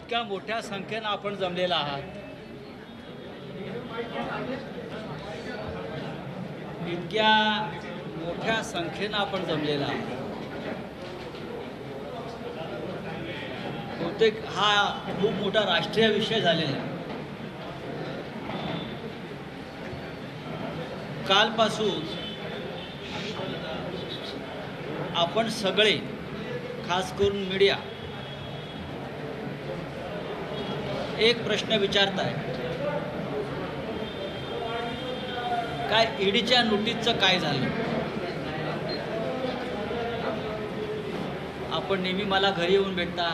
इतक्या मोठ्या संख्येनं आपण जमलेला आहात, इतक्या मोठ्या संख्येनं आपण जमलेला आहात. बहुतेक हा खूप मोठा राष्ट्रीय विषय झालेला आहे. कालपासून आपण सगळे, खास करून मीडिया, एक प्रश्न विचारताय, काय ईडीच्या नोटीसचं काय झालं? आपण नेहमी मला घरी येऊन भेटता,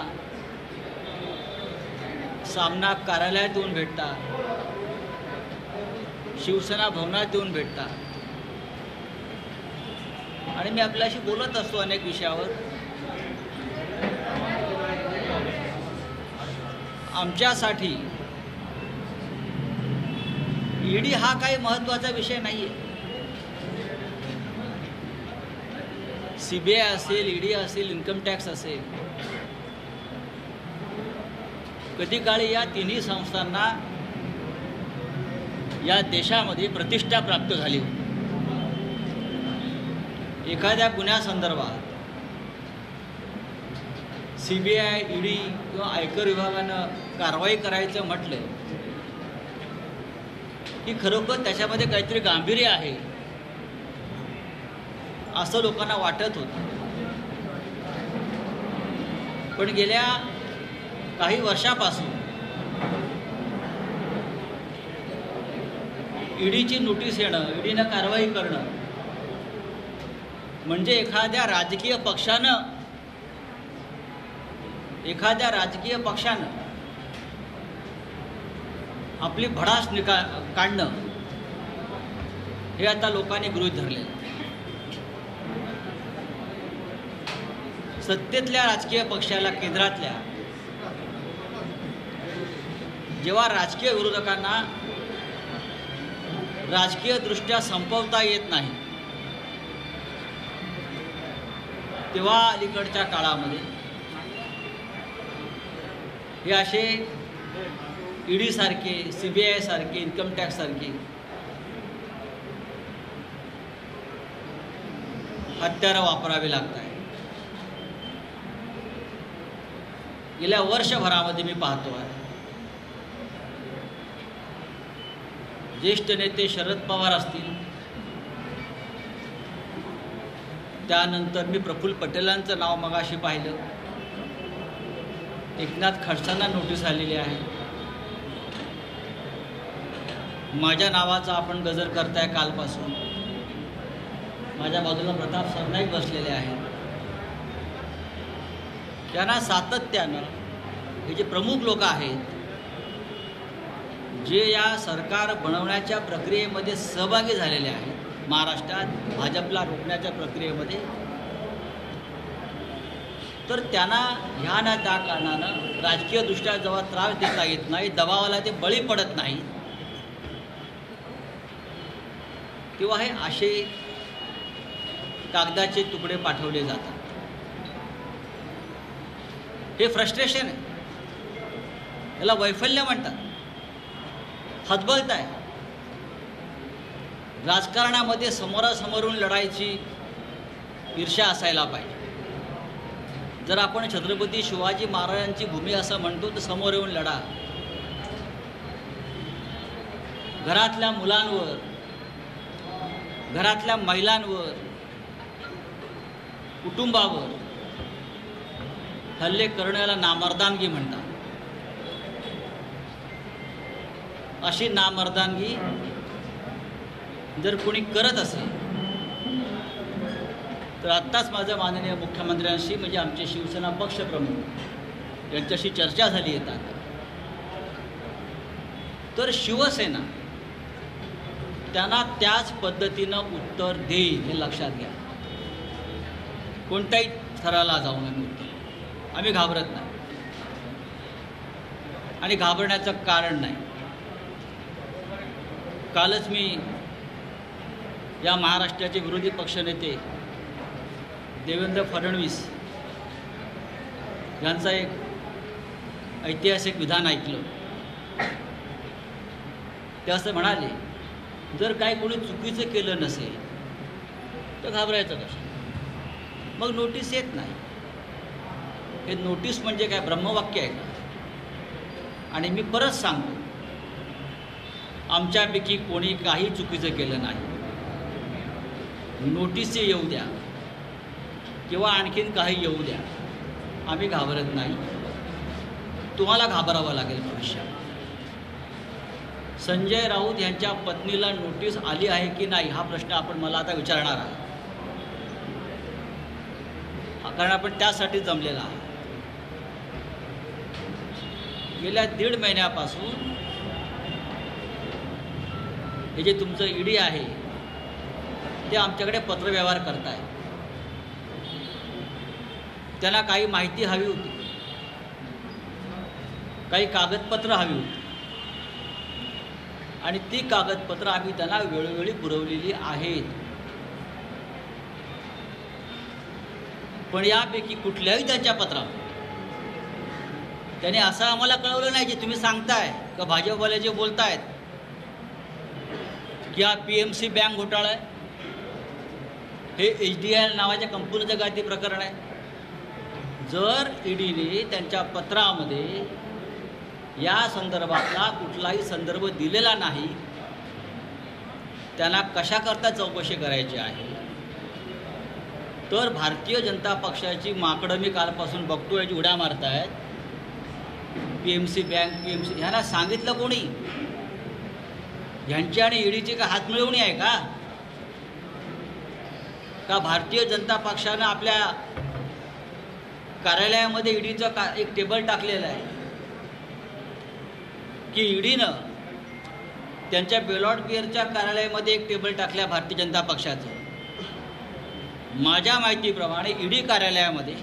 सामना कार्यालयात येऊन भेटता, शिवसेना भवनात येऊन भेटता आणि मी आपल्याशी बोलत असतो अनेक विषयावर. आमच्यासाठी ईडी हा काही महत्त्वाचा विषय नाही आहे. CBI असेल, ईडी असेल, इन्कम टॅक्स असेल, कधी काळी या तिन्ही संस्थांना या देशामध्ये प्रतिष्ठा प्राप्त झाली. एखाद्या गुन्ह्यासंदर्भात CBI, ईडी किंवा आयकर विभागानं कारवाई करायचं म्हटलं की खरोखर त्याच्यामध्ये काहीतरी गांभीर्य आहे असं लोकांना वाटत होतं. पण गेल्या काही वर्षापासून ईडीची नोटीस येणं, ईडीनं कारवाई करणं म्हणजे एखाद्या राजकीय पक्षानं आपली भडास काढणं हे आता लोकांनी गृहीत धरले. सत्तेतल्या राजकीय पक्षाला, केंद्रातल्या, जेव्हा राजकीय विरोधकांना राजकीयदृष्ट्या संपवता येत नाही, तेव्हा अलीकडच्या काळामध्ये हे असे ईडी सारखे, CBI सारखे, इन्कम टॅक्स सारखे हत्यारं वापरावी लागत आहे. गेल्या वर्षभरामध्ये मी पाहतो आहे, ज्येष्ठ नेते शरद पवार असतील, त्यानंतर मी प्रफुल्ल पटेलांचं नाव मगाशी पाहिलं, एकनाथ खडसेंना नोटीस आलेली आहे, माझ्या नावाचा आपण गजर करताय कालपासून, माझ्या बाजूला प्रताप सरनाईक बसलेले आहेत. त्यांना सातत्यानं हे जे प्रमुख लोक आहेत, जे या सरकार बनवण्याच्या प्रक्रियेमध्ये सहभागी झालेले आहेत, महाराष्ट्रात भाजपला रोखण्याच्या प्रक्रियेमध्ये, तर त्यांना ह्या ना त्या कारणानं राजकीयदृष्ट्या जेव्हा त्रास देता येत नाही, दबावाला ते बळी पडत नाही, तेव्हा हे असे कागदाचे तुकडे पाठवले जातात. हे फ्रस्ट्रेशन आहे, याला वैफल्य म्हणतात. हतबलत आहे. राजकारणामध्ये समोरासमोरून लढायची ईर्ष्या असायला पाहिजे. जर आपण छत्रपती शिवाजी महाराजांची भूमी असं म्हणतो तर समोर येऊन लढा. घरातल्या मुलांवर, घरातल्या महिलांवर, कुटुंबावर हल्ले करण्याला नामर्दानगी म्हणतात. अशी नामर्दानगी जर कोणी करत असेल तर आत्ताच माझं माननीय मुख्यमंत्र्यांशी, म्हणजे आमचे शिवसेना पक्षप्रमुख यांच्याशी चर्चा झाली येतात, तर शिवसेना त्यांना त्याच पद्धतीनं उत्तर देईल हे लक्षात घ्या. कोणत्याही थराला जाऊन आम्ही घाबरत नाही आणि घाबरण्याचं कारण नाही. कालच मी या महाराष्ट्राचे विरोधी पक्षनेते देवेंद्र फडणवीस यांचा एक ऐतिहासिक विधान ऐकलं. ते असं म्हणाले, जर काही कोणी चुकीचं केलं नसेल तर घाबरायचं कसं? मग नोटीस येत नाही. हे नोटीस म्हणजे काय ब्रह्मवाक्य आहे का? आणि मी परत सांगतो, आमच्यापैकी कोणी काही चुकीचं केलं नाही. नोटीस येऊ द्या किंवा आणखीन काही येऊ द्या, आम्ही घाबरत नाही. तुम्हाला घाबरावं लागेल भविष्यात. संजय राऊत यांच्या पत्नीला नोटीस आली आहे की नाही हा प्रश्न आपण मला आता विचारणार आहात, कारण आपण त्यासाठी जमलेला आहात. गेल्या 1.5 महिन्यापासून हे जे तुमचं ईडी आहे ते आमच्याकडे पत्रव्यवहार करताय. त्यांना काही माहिती हवी होती, काही कागदपत्र हवी होती आणि ती कागदपत्र आम्ही त्यांना वेळोवेळी पुरवलेली आहेत. पण यापैकी कुठल्याही त्यांच्या पत्रात त्यांनी असं आम्हाला कळवलं नाही, जे तुम्ही सांगताय का भाजपवाले जे बोलतायत की हा PMC बँक घोटाळा आहे, हे HDL नावाच्या कंपनीचं काय ते प्रकरण आहे. जर ईडीने त्यांच्या पत्रामध्ये या संदर्भातला कुठलाही संदर्भ दिलेला नाही, त्यांना कशाकरता चौकशी करायची आहे, तर भारतीय जनता पक्षाची माकडं मी कालपासून बघतो याची उड्या मारतायत. PMC बँक, PMC ह्यांना सांगितलं कोणी? ह्यांची आणि ईडीची का हात मिळवणी आहे का? का भारतीय जनता पक्षानं आपल्या कार्यालयामध्ये ईडीचं एक टेबल टाकलेलं आहे की ईडीनं त्यांच्या बेलॉट पिअरच्या कार्यालयामध्ये एक टेबल टाकल्या भारतीय जनता पक्षाचं. माझ्या माहितीप्रमाणे ईडी कार्यालयामध्ये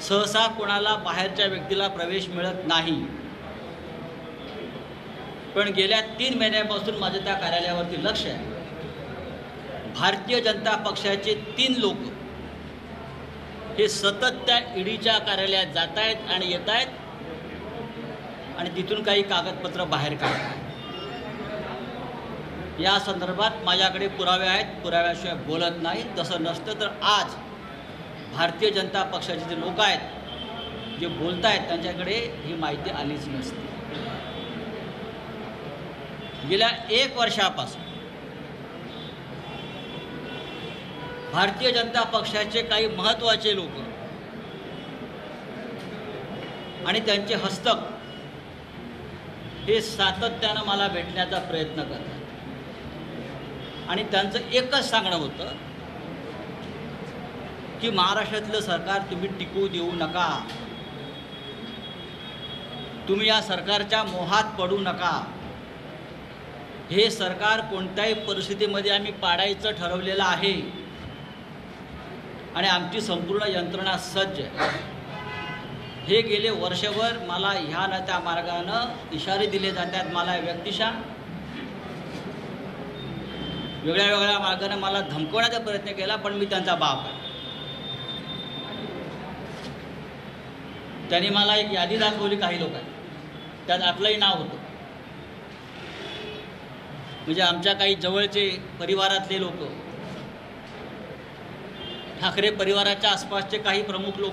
सहसा कोणाला बाहेरच्या व्यक्तीला प्रवेश मिळत नाही. पण गेल्या 3 महिन्यापासून माझं त्या कार्यालयावरती लक्ष आहे. भारतीय जनता पक्षाचे 3 लोक हे सतत त्या ईडीच्या कार्यालयात जात आहेत आणि येत आहेत आणि तिथून काही कागदपत्र बाहेर काढतात. या संदर्भात माझ्याकडे पुरावे आहेत, पुराव्याशिवाय बोलत नाही. तसं नसतं तर आज भारतीय जनता पक्षाचे जे लोक आहेत जे बोलत आहेत त्यांच्याकडे ही माहिती आलीच नसते. गेल्या 1 वर्षापासून भारतीय जनता पक्षाचे काही महत्त्वाचे लोक आणि त्यांचे हस्तक हे सातत्यानं मला भेटण्याचा प्रयत्न करतात आणि त्यांचं एकच सांगणं होतं की महाराष्ट्रातलं सरकार तुम्ही टिकू देऊ नका, तुम्ही या सरकारच्या मोहात पडू नका. हे सरकार कोणत्याही परिस्थितीमध्ये आम्ही पाडायचं ठरवलेलं आहे आणि आमची संपूर्ण यंत्रणा सज्ज आहे. हे गेले वर्षभर मला ह्या न त्या मार्गानं इशारे दिले जातात. मला व्यक्तिशः वेगळ्या मार्गाने मला धमकवण्याचा प्रयत्न केला, पण मी त्यांचा बाप आहे. त्यांनी मला एक यादी दाखवली काही लोकांनी, त्यात आपलंही नाव होतं. म्हणजे आमच्या काही जवळचे परिवारातले लोक, ठाकरे परिवाराच्या आसपासचे काही प्रमुख लोक,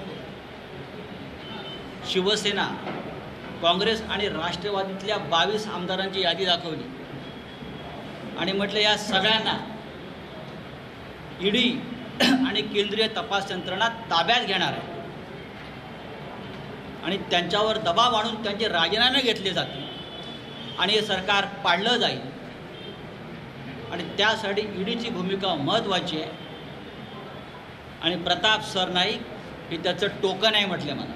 शिवसेना, काँग्रेस आणि राष्ट्रवादीतल्या 22 आमदारांची यादी दाखवली आणि म्हटलं या सगळ्यांना ईडी आणि केंद्रीय तपास यंत्रणा ताब्यात घेणार आहे आणि त्यांच्यावर दबाव आणून त्यांचे राजीनामे घेतले जातील आणि हे सरकार पाडलं जाईल आणि त्यासाठी ईडीची भूमिका महत्त्वाची आहे आणि प्रताप सरनाईक हे त्याचं टोकन आहे म्हटलं मला.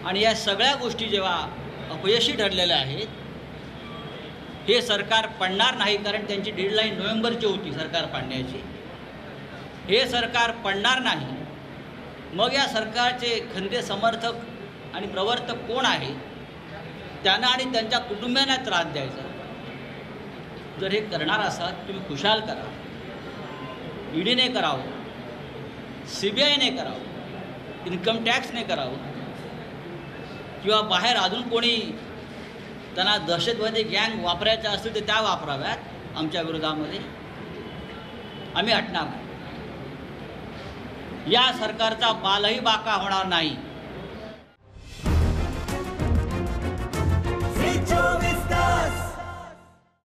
आणि या सगळ्या गोष्टी जेव्हा अपयशी ठरलेल्या आहेत, हे सरकार पडणार नाही, कारण त्यांची डेडलाईन नोव्हेंबरची होती सरकार पाडण्याची. हे सरकार पडणार नाही. मग या सरकारचे खंदे समर्थक आणि प्रवर्तक कोण आहे, त्यांना आणि त्यांच्या कुटुंबियांना त्रास द्यायचा. जर हे करणार असाल तुम्ही खुशाल करा. ईडीने करावं, CBIने करावं, इन्कम टॅक्सने करावं किंवा बाहेर अजून कोणी त्यांना दहशतवादी गँग वापरायच्या असतील तर त्या वापराव्यात आमच्या विरोधामध्ये, आम्ही हटणार नाही. या सरकारचा बालही बाका होणार नाही.